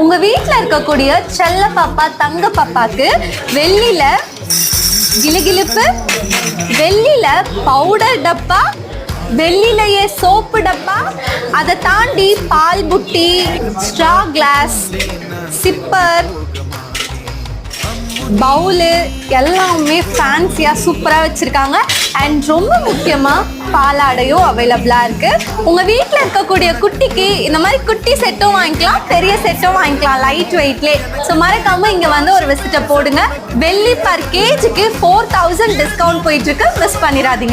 உங்க வீட்டில் இருக்கக்கூடிய செல்ல பாப்பா தங்க பாப்பாக்கு வெள்ளியில கிலுகிலுப்பு, வெள்ளியில பவுடர் டப்பா, வெள்ளிலேயே சோப்பு டப்பா, அதை தாண்டி பால் புட்டி, ஸ்ட்ரா கிளாஸ், சிப்பர், பவுலு எல்லாமே ஃபேன்சியாக சூப்பராக வச்சுருக்காங்க. அண்ட் ரொம்ப முக்கியமாக பாலாடையும் அவைலபிளாக இருக்குது. உங்கள் வீட்டில் இருக்கக்கூடிய குட்டிக்கு இந்த மாதிரி குட்டி செட்டும் வாங்கிக்கலாம், பெரிய செட்டும் வாங்கிக்கலாம் லைட் வெயிட்லே. ஸோ மறக்காமல் இங்கே வந்து ஒரு விசிட்டை போடுங்க. வெள்ளி பர் கேஜிக்கு 4000 டிஸ்கவுண்ட் போயிட்டுருக்கு, மிஸ் பண்ணிடாதீங்க.